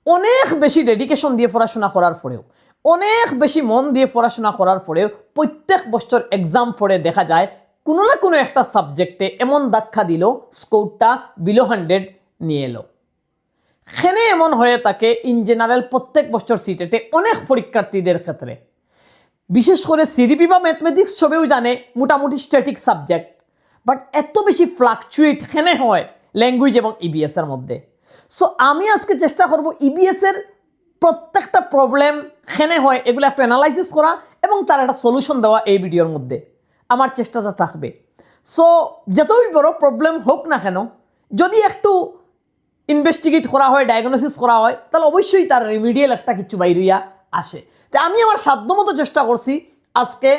অনেক বেশি ডেডিকেশন দিয়ে পড়াশোনা করার পরেও, অনেক বেশি মন দিয়ে পড়াশোনা করার পরেও প্রত্যেক বছর এক্সাম পড়ে দেখা যায় কোনো না কোনো একটা সাবজেক্টে এমন ধাক্কা দিল, স্কোরটা বিলো 100 নিয়ে এলো। সেখানে এমন হয়ে থাকে ইন জেনারেল প্রত্যেক বছর সিটেটে অনেক পরীক্ষার্থীদের ক্ষেত্রে, বিশেষ করে সিডিপি বা ম্যাথমেটিক্স সবেও জানে মোটামুটি স্ট্যাটিক সাবজেক্ট, বাট এত বেশি ফ্লাকচুয়েট কেন হয় ল্যাঙ্গুয়েজ এবং ইবিএস এর মধ্যে। সো আমি আজকে চেষ্টা করব ইবিএস এর প্রত্যেকটা প্রবলেম কেন হয় এগুলো একটু অ্যানালাইসিস করা এবং তার একটা সলিউশন দেওয়া এই ভিডিওর মধ্যে আমার চেষ্টাটা থাকবে। সো যতই বড় প্রবলেম হোক না কেন, যদি একটু ইনভেস্টিগেট করা হয়, ডায়াগনোসিস করা হয়, তাহলে অবশ্যই তার রিমিডিয়াল একটা কিছু বাইরিয়া আসে। তো আমি আমার সাধ্যমতো চেষ্টা করছি আজকে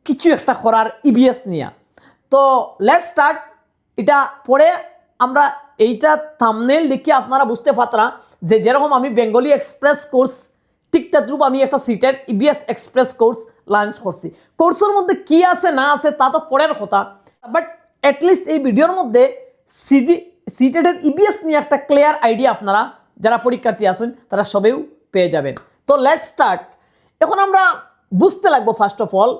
কিছু একটা করার ইবিএস নিয়ে। তো লেটস স্টার্ট। এটা পরে আমরা এইটা থাম্বনেল দেখে আপনারা বুঝতে পারতাম যে যেরকম আমি বেঙ্গলি এক্সপ্রেস কোর্স ঠিক তদ্রূপ আমি একটা CTET EBS express course launch করছি। কোর্সের মধ্যে কি আছে না আছে তা তো পরের কথা, বাট অ্যাটলিস্ট এই ভিডিওর মধ্যে সিটেটের ইবিএস নিয়ে একটা ক্লিয়ার আইডিয়া আপনারা যারা পরীক্ষার্থী আছেন তারা সবেও পেয়ে যাবেন। তো লেটস স্টার্ট। এখন আমরা বুঝতে লাগবো ফার্স্ট অফ অল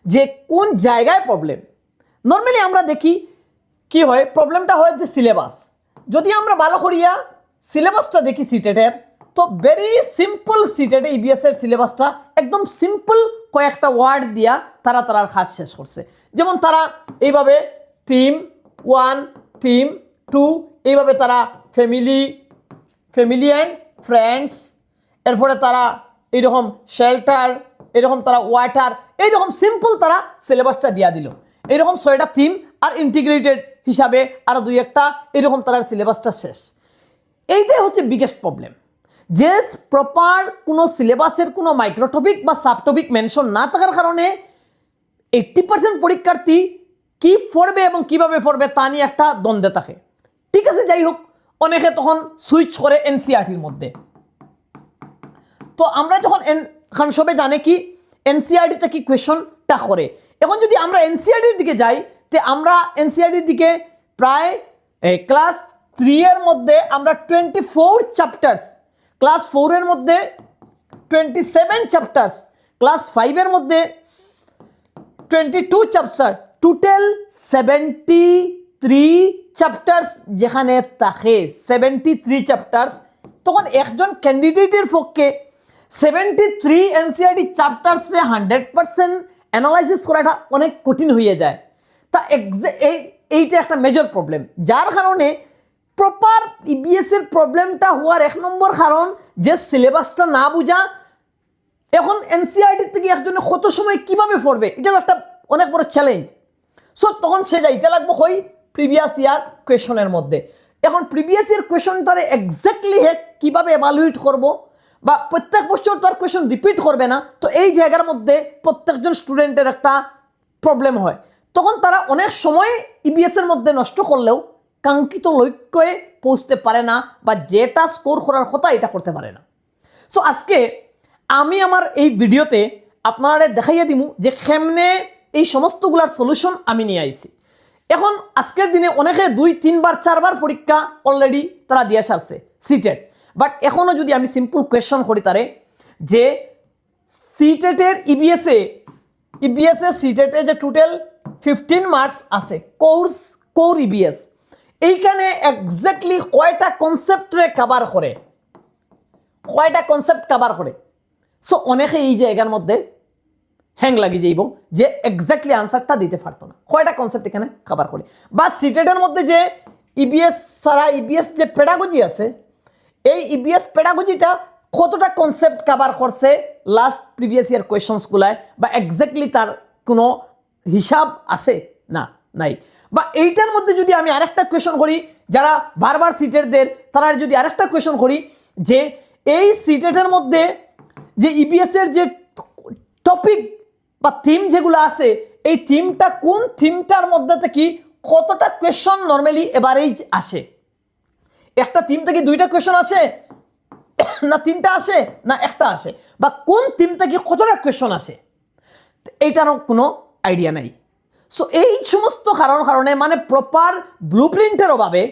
যে কোন জায়গায় প্রবলেম। নর্মালি আমরা দেখি কি হয়, প্রবলেমটা হয় যে সিলেবাস। যদি আমরা ভালো করিয়া সিলেবাসটা দেখি সিটেটের, তো ভেরি সিম্পল সিটেটে ইবিএস এর সিলেবাসটা একদম সিম্পল কয়েকটা ওয়ার্ড দিয়া তারা তার কাজ শেষ করছে। যেমন তারা এইভাবে থিম 1, থিম 2, এইভাবে তারা ফ্যামিলি অ্যান্ড ফ্রেন্ডস, এরপরে তারা এইরকম শেল্টার, এরকম তারা ওয়াটার, এইরকম সিম্পল তারা সিলেবাসটা দিয়া দিল। এইরকম 6টা থিম আর ইন্টিগ্রেটেড হিসাবে আরও 2-1টা, এরকম তার সিলেবাসটা শেষ। এইটাই হচ্ছে বিগেস্ট প্রবলেম, যে প্রপার কোনো সিলেবাসের কোনো মাইক্রোটপিক বা সাবটপিক মেনশন না থাকার কারণে 80% পরীক্ষার্থী কি পড়বে এবং কিভাবে পড়বে তা নিয়ে একটা দ্বন্দ্বে থাকে। ঠিক আছে, যাই হোক, অনেকে তখন সুইচ করে এনসিইআরটির মধ্যে। তো আমরা যখন এখন সবে জানে কি এনসিইআরটিতে কি কোয়েশনটা করে। এখন যদি আমরা এনসিইআরটির দিকে যাই, তো আমরা এনসিইআরটির দিকে প্রায় ক্লাস 3 এর মধ্যে আমরা 24 চ্যাপ্টার্স, ক্লাস 4 এর মধ্যে 27 চ্যাপ্টার্স, ক্লাস 5 এর মধ্যে 22 চ্যাপ্টার, টোটাল 73 চ্যাপ্টার্স যেখানে থাকে, 73 চ্যাপ্টার্স। তখন একজন ক্যান্ডিডেটের পক্ষে 73 এনসিইআরটি চ্যাপ্টার্সে 100% অ্যানালাইসিস করাটা অনেক কঠিন হয়ে যায়। তা এইটা একটা মেজর প্রবলেম, যার কারণে প্রপার ইবিএস এর প্রবলেমটা হওয়ার 1 নম্বর কারণ যে সিলেবাসটা না বোঝা। এখন এনসিইআরটি থেকে একজনে কত সময় কিভাবে পড়বে, এটাও একটা অনেক বড় চ্যালেঞ্জ। সো তখন সে যাইতে লাগবে হই প্রিভিয়াস ইয়ার কোয়েশনের মধ্যে। এখন প্রিভিয়াস ইয়ার কোয়েশন তার এক্স্যাক্টলি কীভাবে এভালুয়েট করব, বা প্রত্যেক বছর তার কোয়েশন রিপিট করবে না, তো এই জায়গার মধ্যে প্রত্যেকজন স্টুডেন্টের একটা প্রবলেম হয়। তখন তারা অনেক সময় ইবিএস এর মধ্যে নষ্ট করলেও কাঙ্ক্ষিত লক্ষ্যে পৌঁছতে পারে না, বা যেটা স্কোর করার কথা এটা করতে পারে না। সো আজকে আমি আমার এই ভিডিওতে আপনারা দেখাইয়া দিমু যে কেমনে এই সমস্তগুলার সলিউশন আমি নিয়ে আইছি। এখন আজকের দিনে অনেকে 2-3 বার 4 বার পরীক্ষা অলরেডি তারা দিয়ে সারছে সিটেট, বাট এখনও যদি আমি সিম্পল কোয়েশন করি তারে যে সিটেটের ইবিএসএ সিটেটে যে টোটাল 15 মার্কস আছে কোর ইবিএস, এইখানে এক্স্যাক্টলি কয়টা কনসেপ্টরে কভার করে, কয়টা কনসেপ্ট কভার করে। সো অনেকে এই জায়গার মধ্যে হ্যাং লাগি যাইব যে এক্স্যাক্টলি আনসারটা দিতে পারতো না, কয়টা কনসেপ্ট এখানে কভার করে। বা সিটেটের মধ্যে যে ইবিএস সারা ইবিএস যে পেডাগজি আছে, এই ইবিএস পেডাগজিটা কতটা কনসেপ্ট কভার করছে লাস্ট প্রিভিয়াস ইয়ার কোয়েশনসগুলায়, বা এক্স্যাক্টলি তার কোনো হিসাব আছে না, নাই। বা এইটার মধ্যে যদি আমি আরেকটা কোয়েশন করি, যারা বারবার সিটেটদের তারা যদি আরেকটা কোয়েশন করি যে এই সিটেটের মধ্যে যে ইবিএস এর যে টপিক বা থিম যেগুলো আছে, এই থিমটা কোন থিমটার মধ্যে থেকে কতটা কোয়েশন নর্মালি এভারেজ আসে। একটা থিম থেকে 2টা কোয়েশন আসে না 3টা আসে না 1টা আসে, বা কোন থিম থেকে কতটা কোয়েশন আসে এইটারও কোনো আইডিয়া নাই। সো এই সমস্ত কারণে মানে প্রপার ব্লুপ্রিন্টের অভাবে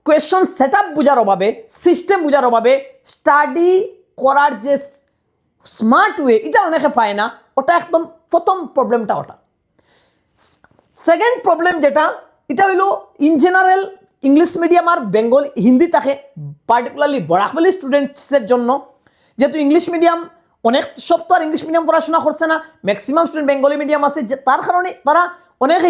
কোয়েশ্চন সেট আপ বোঝার অভাবে, সিস্টেম বোঝার অভাবে, স্টাডি করার যে স্মার্ট ওয়ে এটা অনেকে পায় না। ওটা একদম প্রথম প্রবলেমটা ওটা। সেকেন্ড প্রবলেম যেটা, এটা হইল ইন জেনারেল ইংলিশ মিডিয়াম আর বেঙ্গল হিন্দি থাকে, পার্টিকুলারলি বরাকভ্যালি স্টুডেন্টসের জন্য, যেহেতু ইংলিশ মিডিয়াম অনেক সব তো আর ইংলিশ মিডিয়াম পড়াশোনা করছে না, ম্যাক্সিমাম স্টুডেন্ট বেঙ্গলি মিডিয়াম আছে, যে তার কারণে তারা অনেকে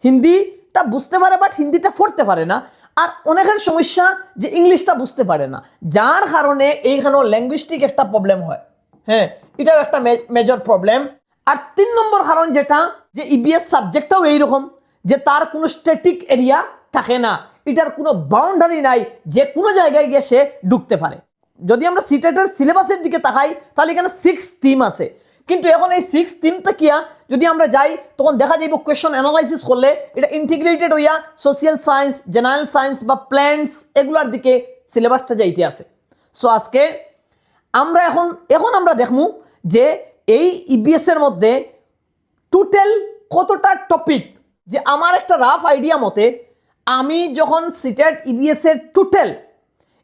হিন্দিটা বুঝতে পারে বাট হিন্দিটা পড়তে পারে না। আর অনেকের সমস্যা যে ইংলিশটা বুঝতে পারে না, যার কারণে এইখানেও ল্যাঙ্গুইস্টিক একটা প্রবলেম হয়। হ্যাঁ, এটাও একটা মেজর প্রবলেম। আর 3 নম্বর কারণ যেটা, যে ইবিএস সাবজেক্টটাও এইরকম যে তার কোনো স্ট্যাটিক এরিয়া থাকে না, এটার কোনো বাউন্ডারি নাই, যে কোনো জায়গায় গিয়ে সে ঢুকতে পারে। যদি আমরা সিটেটের সিলেবাসের দিকে তাকাই তাহলে এখানে 6 থিম আছে, কিন্তু এখন এই 6 থিমটা কিয়া যদি আমরা যাই তখন দেখা যাইব কোয়েশ্চন অ্যানালাইসিস করলে এটা ইন্টিগ্রেটেড হইয়া সোশিয়াল সায়েন্স, জেনারেল সায়েন্স বা প্ল্যান্টস এগুলার দিকে সিলেবাসটা যাইতে আছে। সো আজকে আমরা এখন আমরা দেখমু যে এই ইবিএস এর মধ্যে টোটাল কতটা টপিক। যে আমার একটা রাফ আইডিয়া মতে আমি যখন সিটেট ইবিএস এর টোটাল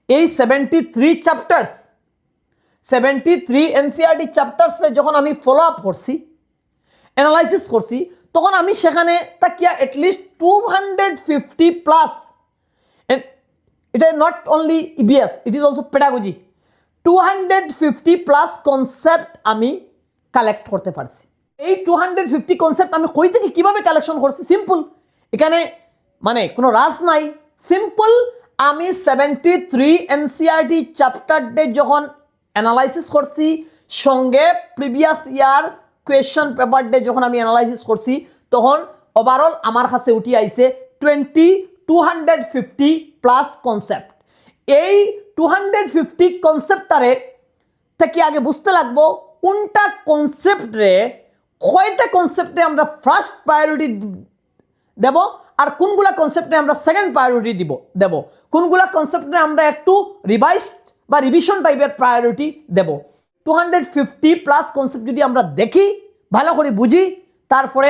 এই 73 চ্যাপ্টার্স, 73 এনসিইআরটি চ্যাপ্টার্সে যখন আমি ফলো আপ করছি, অ্যানালাইসিস করছি, তখন আমি সেখানে তাকিয়া অ্যাটলিস্ট 250 প্লাস, এটা not only EBS, it is also pedagogy, 250 plus concept আমি কালেক্ট করতে পারছি। এই 250 কনসেপ্ট আমি কই থেকে কিভাবে কালেকশন করছি? সিম্পল, এখানে মানে কোনো রাজ নাই, সিম্পল। আমি 73 এনসিইআরটি চ্যাপ্টার ডে যখন অ্যানালাইসিস করছি, সঙ্গে previous year question paper day যখন আমি অ্যানালাইসিস করছি, তখন ওভারঅল আমার কাছে উঠি আইছে 250 প্লাস কনসেপ্ট। এই 250 কনসেপ্টারে থেকে আগে বুঝতে লাগবো কোনটা কনসেপ্টে, কয়টা কনসেপ্টে আমরা ফার্স্ট প্রায়োরিটি দেব, আর কোনগুলা কনসেপ্টে আমরা সেকেন্ড প্রায়োরিটি দেব, কোনগুলা কনসেপ্টে আমরা একটু রিভাইজড বা রিভিশন টাইপের প্রায়োরিটি দেব। 250 প্লাস কনসেপ্ট যদি আমরা দেখি, ভালো করে বুঝি, তারপরে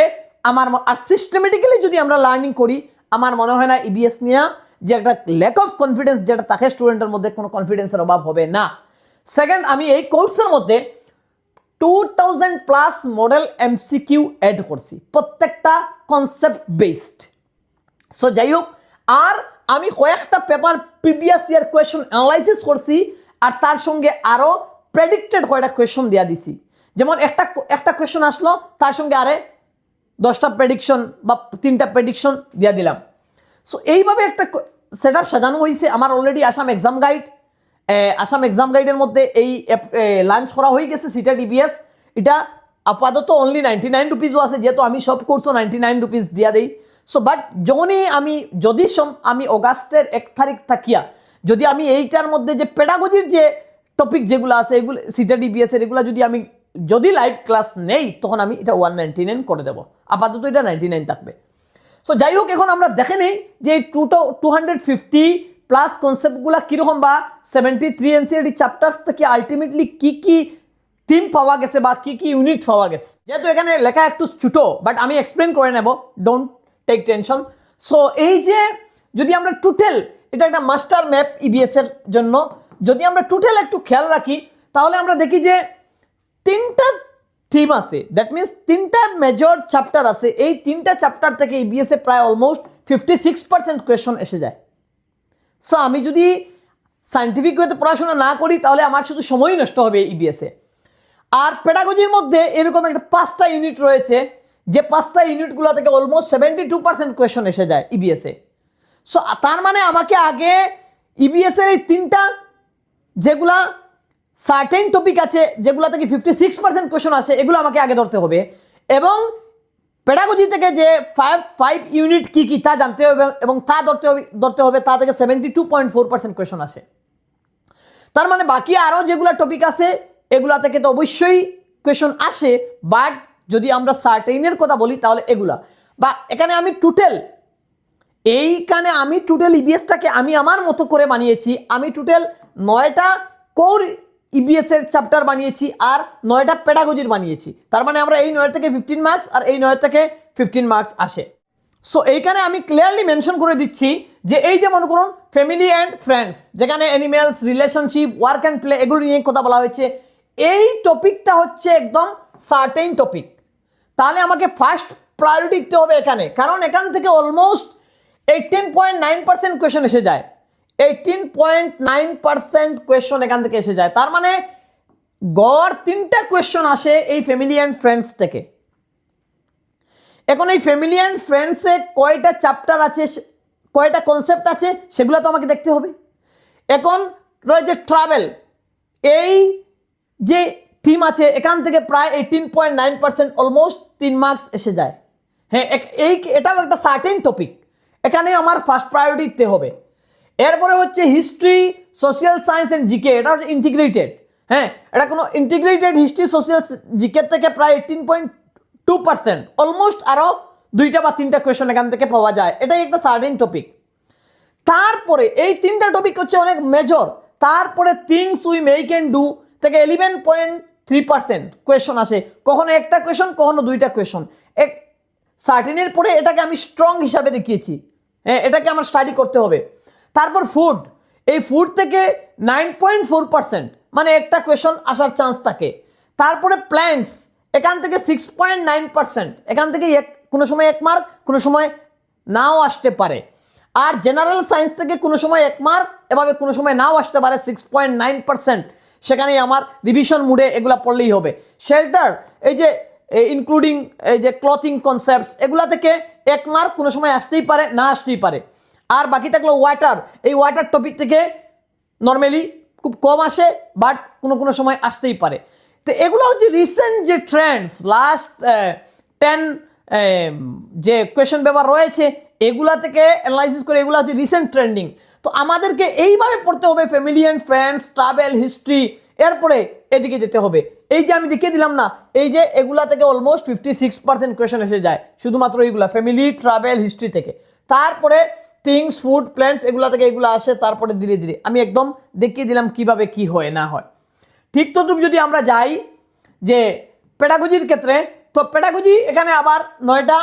আর সিস্টেমেটিক্যালি যদি আমরা লার্নিং করি, আমার মনে হয় না ইবিএস নিয়ে যে একটা ল্যাক অফ কনফিডেন্স যেটা থাকে স্টুডেন্টের মধ্যে, কোনো কনফিডেন্সের অভাব হবে না। সেকেন্ড, আমি এই কোর্সের মধ্যে 2000 প্লাস মডেল এমসিকিউ অ্যাড করছি, প্রত্যেকটা কনসেপ্ট বেসড। সো যাই হোক, আর আমি কয়েকটা paper previous year question analysis করছি, আর তার সঙ্গে আরও প্রেডিক্টেড কয়েকটা কোয়েশ্চন দেওয়া দিছি। যেমন একটা কোয়েশ্চন আসলো, তার সঙ্গে আরে 10টা প্রেডিকশন বা 3টা প্রেডিকশন দিয়ে দিলাম। সো এইভাবে একটা সেট আপ সাজানো হয়েছে। আমার অলরেডি আসাম এক্সাম গাইডের মধ্যে এই লঞ্চ করা হয়ে গেছে সিটেট ইবিএস। এটা আপাতত অনলি 99 রুপিজও আছে, যেহেতু আমি সব কোর্সও 99 রুপিস দিয়া দিই। সো বাট যখনই আমি অগাস্টের 1 তারিখ থাকিয়া যদি আমি এইটার মধ্যে যে পেডাগজির যে টপিক যেগুলো আছে, এগুলো সিটেট ইবিএস এর, এগুলো যদি লাইভ ক্লাস নেই, তখন আমি এটা 199 করে দেবো। আপাতত এটা 99 থাকবে। সো যাই হোক, এখন আমরা দেখে নেই যে এই 250 প্লাস কনসেপ্টগুলো কীরকম, বা 73 এনসিইআরটি চ্যাপ্টার্স থেকে আলটিমেটলি কি কি থিম পাওয়া গেছে বা কি কি ইউনিট পাওয়া গেছে। যেহেতু এখানে লেখা একটু ছোটো, বাট আমি এক্সপ্লেন করে নেব, ডোন্ট টেক টেনশন। সো এই যে যদি আমরা টোটাল, এটা একটা মাস্টার ম্যাপ ইবিএস এর জন্য, যদি আমরা টোটাল একটু খেয়াল রাখি, তাহলে আমরা দেখি যে 3টা থিম আছে, দ্যাট মিনস 3টা মেজর চ্যাপ্টার আছে। এই 3টা চ্যাপ্টার থেকে ইবিএস এ প্রায় অলমোস্ট 56% কোয়েশ্চন এসে যায়। সো আমি যদি সায়েন্টিফিক ওয়েতে পড়াশোনা না করি, তাহলে আমার শুধু সময়ই নষ্ট হবে ইবিএস এ। আর পেডাগজির মধ্যে এরকম একটা 5টা ইউনিট রয়েছে, যে 5টা ইউনিটগুলো থেকে অলমোস্ট 72% কোয়েশ্চন এসে যায় ইবিএস এ। সো তার মানে আমাকে আগে ইবিএস এর এই 3টা যেগুলা সার্টেন টপিক আছে, যেগুলো থেকে 56% কোয়েশ্চন আসে, এগুলো আমাকে আগে ধরতে হবে। এবং পেডাগজি থেকে যে 5 ইউনিট কি কি তা জানতে হবে, এবং তা ধরতে হবে, তা থেকে 72.4% কোয়েশ্চন আসে। তার মানে বাকি আরও যেগুলো টপিক আছে, এগুলা থেকে তো অবশ্যই কোয়েশ্চন আসে, বাট যদি আমরা সার্টেইনের কথা বলি, তাহলে এগুলা, বা এখানে আমি টোটাল ইবিএসটাকে আমি আমার মতো করে বানিয়েছি। আমি টোটাল 9টা কোর ইবিএস এর চ্যাপ্টার বানিয়েছি, আর 9টা পেডাগজির বানিয়েছি। তার মানে আমরা এই 9 থেকে 15 মার্কস, আর এই 9 থেকে 15 মার্কস আসে। সো এইখানে আমি ক্লিয়ারলি মেনশন করে দিচ্ছি যে এই যে মনে করুন ফ্যামিলি অ্যান্ড ফ্রেন্ডস, যেখানে animals, relationship, work and play, এগুলো নিয়ে কথা বলা হয়েছে, এই টপিকটা হচ্ছে একদম সার্টেন টপিক। তাহলে আমাকে ফার্স্ট প্রায়োরিটি দিতে হবে এখানে, কারণ এখান থেকে অলমোস্ট 18.9% কোয়েশন এসে যায়। 18.9% কোয়েশন এখান থেকে এসে যায়। তার মানে গড় 3টা কোয়েশন আসে এই ফ্যামিলি অ্যান্ড ফ্রেন্ডস থেকে। এখন এই ফ্যামিলি অ্যান্ড ফ্রেন্ডসে কয়টা চ্যাপ্টার আছে, কয়টা কনসেপ্ট আছে, সেগুলো তো আমাকে দেখতে হবে। এখন রয়েছে ট্রাভেল, এই যে থিম আছে এখান থেকে প্রায় 18.9% অলমোস্ট 3 মার্কস এসে যায়। হ্যাঁ, এটাও একটা সার্টেন টপিক, এখানে আমার ফার্স্ট প্রায়োরিটি দিতে হবে। এরপরে হচ্ছে history, social science and GK, এটা হচ্ছে ইন্টিগ্রেটেড। হ্যাঁ, এটা কোনো ইন্টিগ্রেটেড হিস্ট্রি, সোশ্যাল জিকে থেকে প্রায় 18.2%, অলমোস্ট আরও 2টা বা 3টা কোয়েশন এখান থেকে পাওয়া যায়। এটাই একটা সার্টেন টপিক। তারপরে এই 3টা টপিক হচ্ছে অনেক মেজর। তারপরে things we make and do থেকে 11.3% কোয়েশন আসে, কখনো একটা কোয়েশন, কখনো 2টা কোয়েশন। সার্টেনের পরে এটাকে আমি স্ট্রং হিসাবে দেখিয়েছি। হ্যাঁ, এটাকে আমার স্টাডি করতে হবে। তারপর ফুড, এই ফুড থেকে 9.4%, মানে একটা কোয়েশন আসার চান্স থাকে। তারপরে প্ল্যান্টস, এখান থেকে 6.9%, এখান থেকে কোনো সময় 1 মার্ক, কোনো সময় নাও আসতে পারে। আর জেনারেল সায়েন্স থেকে কোনো সময় 1 মার্ক, এভাবে কোনো সময় নাও আসতে পারে 6.9%, সেখানেই আমার রিভিশন মুডে এগুলা পড়লেই হবে। শেল্টার, এই যে ইনক্লুডিং এই যে ক্লথিং কনসেপ্টস, এগুলা থেকে 1 মার্ক কোনো সময় আসতেই পারে, না আসতেই পারে। আর বাকি থাকলো ওয়াটার, এই ওয়াটার টপিক থেকে নর্মালি খুব কম আসে, বাট কোনো সময় আসতেই পারে। তো এগুলো হচ্ছে রিসেন্ট যে ট্রেন্ডস, লাস্ট 10 যে কোয়েশন পেপার রয়েছে এগুলা থেকে অ্যানালাইসিস করে, এগুলো হচ্ছে রিসেন্ট ট্রেন্ডিং। তো আমাদেরকে এইভাবে পড়তে হবে, family and friends, travel, history, এরপরে এদিকে যেতে হবে। এই যে আমি দেখিয়ে দিলাম না, এই যে এগুলা থেকে অলমোস্ট 56% কোয়েশন এসে যায়, শুধুমাত্র এইগুলা ফ্যামিলি, ট্রাভেল, হিস্ট্রি থেকে। তারপরে থিংস, ফুড, প্ল্যান্টস, এগুলা থেকে এগুলো আসে। তারপরে ধীরে ধীরে আমি একদম দেখিয়ে দিলাম কিভাবে কি হয় না হয়। ঠিক তদ্রুপ যদি আমরা যাই যে পেডাগজির ক্ষেত্রে, তো পেডাগজি এখানে আবার 9টা,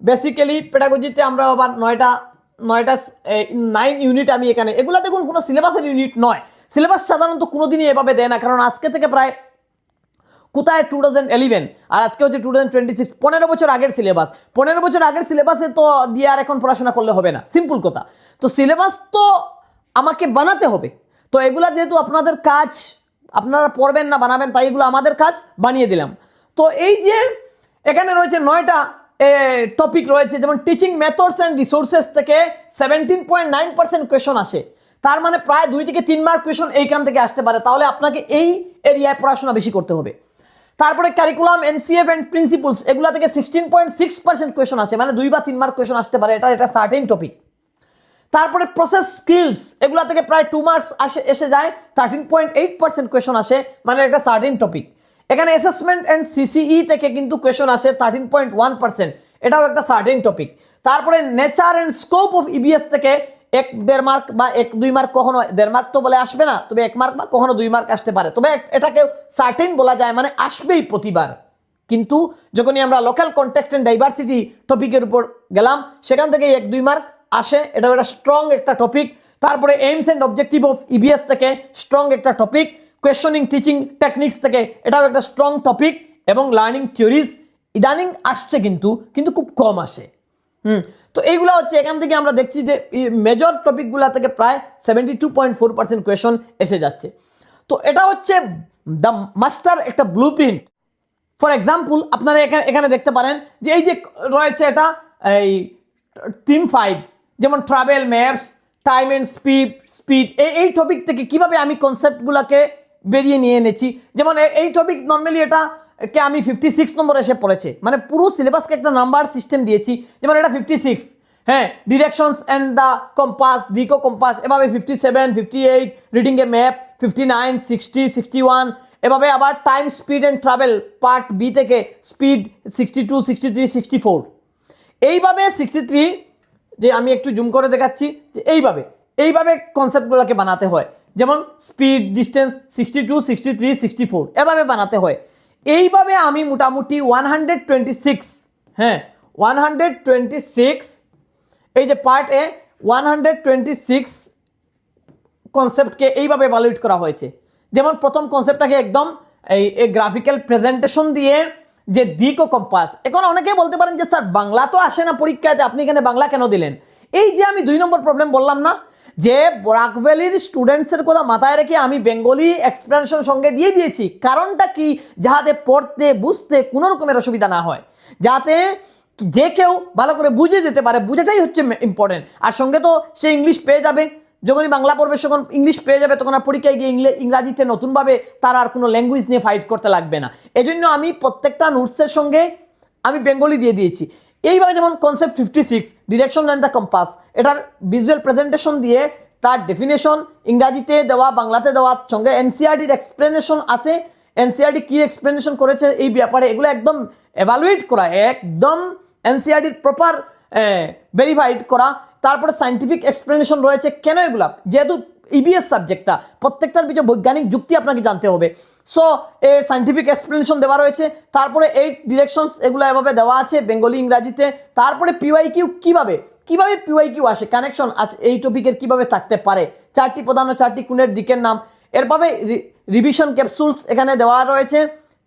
বেসিক্যালি পেডাগজিতে আমরা আবার 9টা 9 ইউনিট আমি এখানে, এগুলা দেখুন কোনো সিলেবাসের ইউনিট নয়। সিলেবাস সাধারণত কোনোদিনই এভাবে দেয় না, কারণ আজকে থেকে প্রায় কোথায় 2011 আর আজকে হচ্ছে 2026, 15 বছর আগের সিলেবাস। 15 বছর আগের সিলেবাসে তো দিয়ে আর এখন পড়াশোনা করলে হবে না, সিম্পল কথা। তো সিলেবাস তো আমাকে বানাতে হবে। তো এগুলা যেহেতু আপনাদের কাজ, আপনারা পড়বেন না বানাবেন, তাই এগুলো আমাদের কাজ, বানিয়ে দিলাম। তো এই যে এখানে রয়েছে 9টা টপিক রয়েছে, যেমন টিচিং মেথডস অ্যান্ড রিসোর্সেস থেকে 17.9% কোয়েশন আসে। তার মানে প্রায় 2 থেকে 3 মার্ক কোয়েশন এইখান থেকে আসতে পারে। তাহলে আপনাকে এই এরিয়ায় পড়াশোনা বেশি করতে হবে। তারপরে কারিকুলাম, এনসিএফ অ্যান্ড প্রিন্সিপলস, এগুলা থেকে 16.6% কোয়েশন আসে, মানে 2 বা 3 মার্ক কোয়েশন আসতে পারে। এটা সার্টেন টপিক। তারপরে প্রসেস স্কিলস, এগুলা থেকে প্রায় 2 মার্কস এসে যায়, 13.8% কোয়েশন আসে, মানে একটা সার্টেন টপিক। এখানে অ্যাসেসমেন্ট অ্যান্ড সিসিই থেকে কিন্তু কোয়েশন আসে 13.1%, এটাও একটা সার্টেন টপিক। তারপরে nature and scope of EBS থেকে 1-1.5 মার্ক বা 1-2 মার্ক, কখনো 1.5 মার্ক তো বলে আসবে না, তবে 1 মার্ক বা কখনো 2 মার্ক আসতে পারে। তবে এটাকে সার্টেন বলা যায়, মানে আসবেই প্রতিবার। কিন্তু যখনই আমরা লোকাল কনটেক্সট অ্যান্ড ডাইভার্সিটি টপিকের উপর গেলাম, সেখান থেকে 1-2 মার্ক আসে, এটাও একটা স্ট্রং একটা টপিক। তারপরে AIIMS and objective of EBS থেকে স্ট্রং একটা টপিক। কোয়েশনিং টিচিং টেকনিক্স থেকে এটাও একটা স্ট্রং টপিক। এবং লার্নিং থিওরিজ ইদানিং আসছে, কিন্তু খুব কম আসে। তো এইগুলা হচ্ছে, এখান থেকে আমরা দেখছি যে মেজর টপিকগুলা থেকে প্রায় 72.4% কোয়েশন এসে যাচ্ছে। তো এটা হচ্ছে দ্য মাস্টার একটা ব্লু প্রিন্ট। ফর এক্সাম্পল আপনারা এখানে দেখতে পারেন যে এই যে রয়েছে এটা এই থিম 5, যেমন travel, maps, time and speed, এই টপিক থেকে কিভাবে আমি কনসেপ্টগুলোকে বেরিয়ে নিয়ে এনেছি। যেমন এই টপিক নর্মালি এটাকে আমি 56 নম্বর এসে পড়েছে, মানে পুরো সিলেবাসকে একটা নাম্বার সিস্টেম দিয়েছি। যেমন এটা 56, হ্যাঁ, ডিরেকশনস অ্যান্ড দ্য কম্পাস, দিকো কম্পাস, এভাবে 57, 58, রিডিং এ ম্যাপ 59, 60, 61, এভাবে আবার time, speed and travel part B থেকে স্পিড 62, 63, 64, এইভাবে 63, যে আমি একটু জুম করে দেখাচ্ছি যে এইভাবে কনসেপ্টগুলোকে বানাতে হয়। যেমন স্পিড, ডিস্টেন্স 62, 63, 64 এভাবে বানাতে হয়। এইভাবে আমি মোটামুটি 126, হ্যাঁ 126 এই যে পার্ট এ 126 কনসেপ্টকে এইভাবে ভ্যালুয়েট করা হয়েছে। যেমন প্রথম কনসেপ্টটাকে একদম এই গ্রাফিক্যাল প্রেজেন্টেশন দিয়ে যে দিক ও কম্পাস। এখন অনেকে বলতে পারেন যে স্যার বাংলা তো আসে না পরীক্ষাতে, আপনি এখানে বাংলা কেন দিলেন? এই যে আমি 2 নম্বর প্রবলেম বললাম না, যে বরাক ভ্যালির স্টুডেন্টসের কথা মাথায় রেখে আমি বেঙ্গলি এক্সপ্লেনেশন সঙ্গে দিয়ে দিয়েছি। কারণটা কি? যাতে পড়তে বুঝতে কোনো রকমের অসুবিধা না হয়, যাতে যে কেউ ভালো করে বুঝে যেতে পারে, বুঝাটাই হচ্ছে ইম্পর্টেন্ট। আর সঙ্গে তো সে ইংলিশ পেয়ে যাবে, যখনই বাংলা পড়বে যখন ইংলিশ পেয়ে যাবে, তখন আর পরীক্ষায় গিয়ে ইংরাজিতে নতুনভাবে তার আর কোনো ল্যাঙ্গুয়েজ নিয়ে ফাইট করতে লাগবে না। এজন্য আমি প্রত্যেকটা নোটসের সঙ্গে আমি বেঙ্গলি দিয়ে দিয়েছি। এইভাবে যেমন concept 56 direction and the compass, এটার ভিজুয়াল প্রেজেন্টেশন দিয়ে তার ডেফিনেশন ইংরাজিতে দেওয়া, বাংলাতে দেওয়া, সঙ্গে এনসিইআরটির এক্সপ্লেনেশন আছে, এনসিইআরটি কি এক্সপ্লেনেশন করেছে এই ব্যাপারে, এগুলো একদম এভালুয়েট করা, একদম এনসিইআরটির প্রপার ভেরিফাইড করা। তারপরে সায়েন্টিফিক এক্সপ্লেনেশন রয়েছে। কেন এগুলা? যেহেতু ইবিএস সাবজেক্টটা, প্রত্যেকটার পিছনে বৈজ্ঞানিক যুক্তি আপনাকে জানতে হবে। সো এই সায়েন্টিফিক এক্সপ্লেনেশন দেওয়া রয়েছে। তারপরে 8 ডিরেকশনস এগুলো এভাবে দেওয়া আছে বেঙ্গলি ইংরাজিতে। তারপরে পিওয়াইকিউ কিভাবে পিওয়াইকিউ আসে, কানেকশন আছে এই টপিকের কিভাবে থাকতে পারে, 4টি প্রধান ও 4টি কোণের দিকের নাম। এরভাবে রিভিশন ক্যাপসুলস এখানে দেওয়া রয়েছে।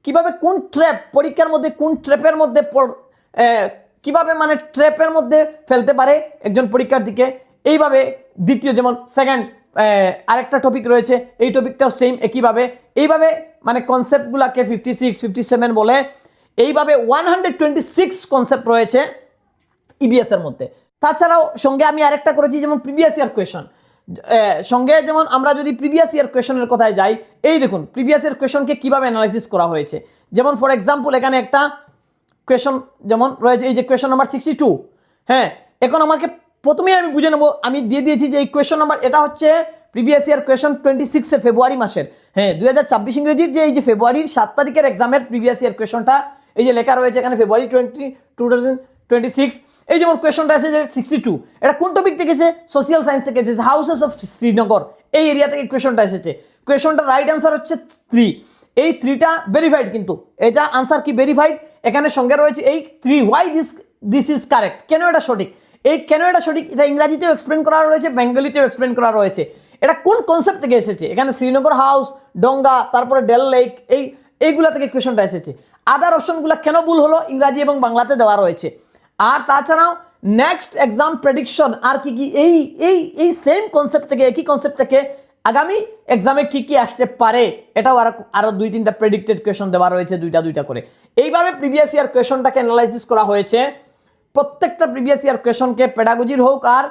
কিভাবে কোন ট্র্যাপ পরীক্ষার মধ্যে, কোন ট্র্যাপের মধ্যে কিভাবে মানে ট্র্যাপের মধ্যে ফেলতে পারে একজন পরীক্ষার্থীকে। এইভাবে দ্বিতীয় যেমন সেকেন্ড আরেকটা টপিক রয়েছে, এই টপিকটাও সেম একইভাবে। এইভাবে মানে কনসেপ্টগুলোকে 56, 57 বলে এইভাবে 126 কনসেপ্ট রয়েছে ইবিএস এর মধ্যে। তাছাড়াও সঙ্গে আমি আরেকটা করেছি, যেমন প্রিভিয়াস ইয়ার কোয়েশন সঙ্গে। যেমন আমরা যদি প্রিভিয়াস ইয়ার কোয়েশনের কথায় যাই, এই দেখুন প্রিভিয়াস ইয়ার কোয়েশনকে কিভাবে অ্যানালাইসিস করা হয়েছে। যেমন ফর এক্সাম্পল এখানে একটা কোয়েশন যেমন রয়েছে, এই যে কোয়েশন নাম্বার 62। হ্যাঁ, এখন আমাকে প্রথমেই আমি বুঝে নেবো, আমি দিয়ে দিয়েছি যে এই কোয়েশন নাম্বার, এটা হচ্ছে প্রিভিয়াস ইয়ার কোয়েশন 26 ফেব্রুয়ারি মাসের, হ্যাঁ 2024 ইংরেজির যে এই যে ফেব্রুয়ারির 7 তারিখের এক্সামের প্রিভিয়াস ইয়ার কোয়েশনটা এই যে লেখা রয়েছে এখানে ফেব্রুয়ারি 2026। এই যেমন কোয়েশনটা আছে যে 62, এটা কোন টপিক থেকে এসেছে? সোশ্যাল সায়েন্স থেকে এসেছে, হাউসেস অফ শ্রীনগর এই এরিয়া থেকে কোয়েশনটা এসেছে। কোয়েশনটা রাইট অ্যান্সার হচ্ছে 3। এই 3টা ভেরিফাইড, কিন্তু এটা আনসার কি ভেরিফাইড। এখানে সঙ্গে রয়েছে এই 3 ওয়াই দিস ইজ কারেক্ট, কেন এটা সঠিক। এই কেন এটা সঠিক এটা ইংরাজিতেও এক্সপ্লেন করা রয়েছে, বেঙ্গলিতেও এক্সপ্লেন করা রয়েছে। এটা কোন কনসেপ্ট থেকে এসেছে, এখানে শ্রীনগর হাউস, ডোঙ্গা, তারপরে ডেল লেক, এইগুলা থেকে কোয়েশনটা এসেছে। আদার অপশনগুলো কেন ভুল হলো, ইংরাজি এবং বাংলাতে দেওয়া রয়েছে। আর তাছাড়াও নেক্সট এক্সাম প্রেডিকশন আর কি কি, এই সেম কনসেপ্ট থেকে, একই কনসেপ্ট থেকে আগামী এক্সামে কি কি আসতে পারে, এটাও আরো 2-3টা প্রেডিক্টেড কোয়েশন দেওয়া রয়েছে, দুইটা করে। এইভাবে প্রিভিয়াস ইয়ার কোয়েশনটাকে অ্যানালাইসিস করা হয়েছে। প্রত্যেকটা প্রিভিয়াস ইয়ার কোয়েশনকে পেডাগজির হোক আর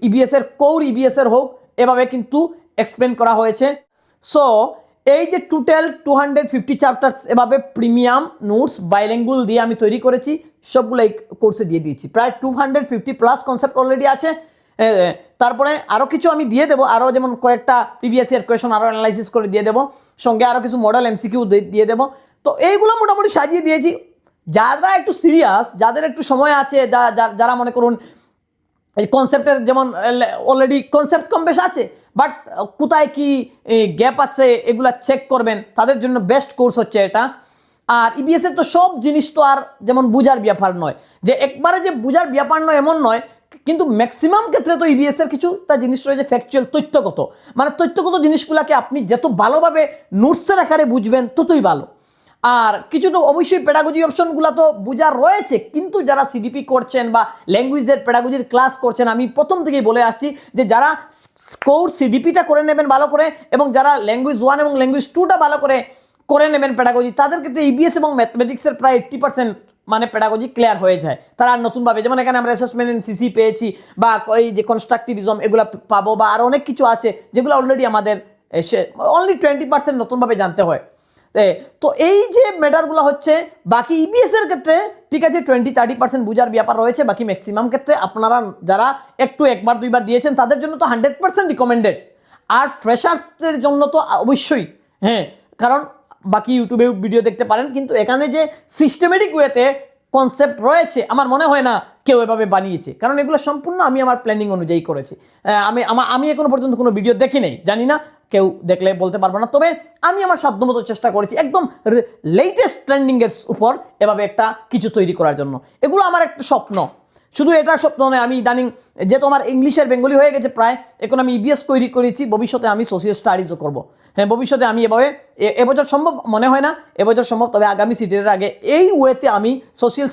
ইবিএস এর কোর ইবিএস এর হোক, এভাবে কিন্তু এক্সপ্লেন করা হয়েছে। সো এই যে টোটাল 250 চ্যাপ্টার্স এভাবে প্রিমিয়াম নোটস বাইলিঙ্গুয়াল দিয়ে আমি তৈরি করেছি, সবগুলো এই কোর্সে দিয়ে দিয়েছি। প্রায় 250+ কনসেপ্ট অলরেডি আছে। তারপরে আরও কিছু আমি দিয়ে দেবো, আরও যেমন কয়েকটা প্রিভিয়াস ইয়ার কোয়েশন আরও অ্যানালাইসিস করে দিয়ে দেবো, সঙ্গে আরও কিছু মডেল এমসিকিউ দিয়ে দেবো। তো এইগুলো মোটামুটি সাজিয়ে দিয়েছি। যারা একটু সিরিয়াস, যাদের একটু সময় আছে, যারা মনে করুন এই কনসেপ্টের যেমন অলরেডি কনসেপ্ট কম বেশ আছে, বাট কোথায় কি গ্যাপ আছে এগুলা চেক করবেন, তাদের জন্য বেস্ট কোর্স হচ্ছে এটা। আর ইবিএস এর তো সব জিনিস তো আর যেমন বুঝার ব্যাপার নয়, যে একবারে যে বুঝার ব্যাপার নয় এমন নয়, কিন্তু ম্যাক্সিমাম ক্ষেত্রে তো ইবিএস এর কিছুটা জিনিস রয়েছে ফ্যাকচুয়াল, তথ্যগত। মানে তথ্যগত জিনিসগুলোকে আপনি যত ভালোভাবে নোটসের আকারে বুঝবেন ততই ভালো। আর কিছুটা অবশ্যই পেডাগজি অপশনগুলো তো বোঝার রয়েছে, কিন্তু যারা সিডিপি করছেন বা ল্যাঙ্গুয়েজের পেডাগজির ক্লাস করছেন, আমি প্রথম থেকেই বলে আসছি যে যারা স্কোর সিডিপিটা করে নেবেন ভালো করে, এবং যারা ল্যাঙ্গুয়েজ 1 এবং ল্যাঙ্গুয়েজ 2টা ভালো করে নেবেন পেডাগজি, তাদের ক্ষেত্রে ইবিএস এবং ম্যাথমেটিক্সের প্রায় 80% মানে পেডাগজি ক্লিয়ার হয়ে যায়। তারা আর নতুনভাবে, যেমন এখানে আমরা অ্যাসেসমেন্ট ইন সিসি পেয়েছি, বা এই যে কনস্ট্রাকটিভিজম এগুলো পাবো, বা আর অনেক কিছু আছে যেগুলো অলরেডি আমাদের অনলি 20% নতুনভাবে জানতে হয়। তো এই যে ম্যাটারগুলো হচ্ছে, বাকি ইবিএস এর ক্ষেত্রে ঠিক আছে 20-30% বুঝার ব্যাপার রয়েছে, বাকি ম্যাক্সিমাম ক্ষেত্রে আপনারা যারা একটু একবার দুইবার দিয়েছেন তাদের জন্য তো 100% রিকমেন্ডেড। আর ফ্রেশার্সদের জন্য তো অবশ্যই, হ্যাঁ, কারণ বাকি ইউটিউবে ভিডিও দেখতে পারেন, কিন্তু এখানে যে সিস্টেমেটিক ওয়েতে কনসেপ্ট রয়েছে আমার মনে হয় না কেউ এভাবে বানিয়েছে, কারণ এগুলো সম্পূর্ণ আমি আমার প্ল্যানিং অনুযায়ী করেছি। আমি এখনো পর্যন্ত কোনো ভিডিও দেখি নেই, জানি না, কেউ দেখলে বলতে পারবো না, তবে আমি আমার সাধ্যমতো চেষ্টা করেছি একদম লেটেস্ট ট্রেন্ডিংয়ের উপর এভাবে একটা কিছু তৈরি করার জন্য। এগুলো আমার একটা স্বপ্ন, শুধু এটা সত্য নয়, আমি ইদানিং যেহেতু আমার ইংলিশের বেঙ্গলি হয়ে গেছে প্রায়, এখন আমি ইবিএস তৈরি করেছি, ভবিষ্যতে আমি সোশিয়াল স্টাডিজও করব। হ্যাঁ, ভবিষ্যতে আমি এভাবে এবছর সম্ভব মনে হয় না, এবছর সম্ভব, তবে আগামী সিটের আগে এই ওয়েতে আমি সোশিয়াল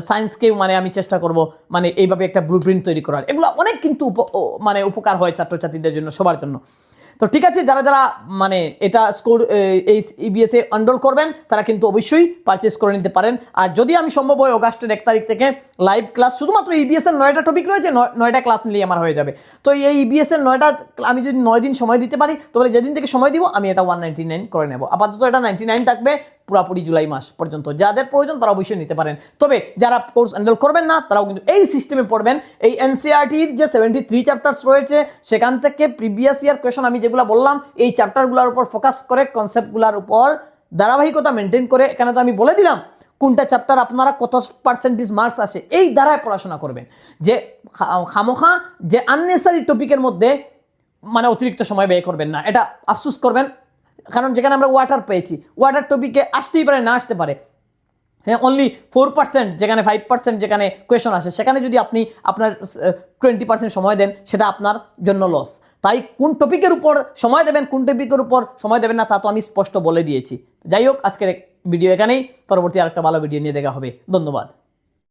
সায়েন্সকে মানে আমি চেষ্টা করব মানে এইভাবে একটা ব্লুপ্রিন্ট তৈরি করার। এগুলো অনেক কিন্তু মানে উপকার হয় ছাত্রছাত্রীদের জন্য, সবার জন্য। তো ঠিক আছে, যারা যারা মানে এটা স্কোর এই ইবিএস এ এনরোল করবেন তারা কিন্তু অবশ্যই পারচেস করে নিতে পারেন। আর যদি আমি সম্ভব হয় অগাস্টের 1 তারিখ থেকে লাইভ ক্লাস, শুধুমাত্র ইবিএস এর 9টা টপিক রয়েছে, 9টা ক্লাস নিলেই আমার হয়ে যাবে। তো এই ইবিএস এর 9টা আমি যদি 9 দিন সময় দিতে পারি, তাহলে যেদিন থেকে সময় দিব আমি এটা 199 করে নেব। আপাতত এটা 99 থাকবে পুরোপুরি জুলাই মাস পর্যন্ত। যাদের প্রয়োজন তারা অবশ্যই নিতে পারেন। তবে যারা কোর্স এনরোল করবেন না তারাও কিন্তু এই সিস্টেমে পড়বেন। এই এনসিইআরটির যে 73 চ্যাপ্টার্স রয়েছে সেখান থেকে প্রিভিয়াস ইয়ার কোয়েশন আমি যেগুলো বললাম এই চ্যাপ্টারগুলোর উপর ফোকাস করে, কনসেপ্টগুলোর উপর ধারাবাহিকতা মেনটেন করে, এখানে তো আমি বলে দিলাম কোনটা চ্যাপ্টার আপনারা কত পার্সেন্টেজ মার্কস আসে, এই দ্বারায় পড়াশোনা করবেন। যে খামোখা যে আননেসারি টপিকের মধ্যে মানে অতিরিক্ত সময় ব্যয় করবেন না, এটা আফসোস করবেন। কারণ যেখানে আমরা ওয়াটার পেয়েছি, ওয়াটার টপিকে আসতেই পারে না আসতে পারে, হ্যাঁ, অনলি 4%, যেখানে 5% যেখানে কোয়েশন আসে, সেখানে যদি আপনি আপনার 20% সময় দেন সেটা আপনার জন্য লস। তাই কোন টপিকের উপর সময় দেবেন, কোন টপিকের উপর সময় দেবেন না তা তো আমি স্পষ্ট বলে দিয়েছি। যাই হোক, আজকের ভিডিও এখানেই, পরবর্তী আরেকটা ভালো ভিডিও নিয়ে দেখা হবে। ধন্যবাদ।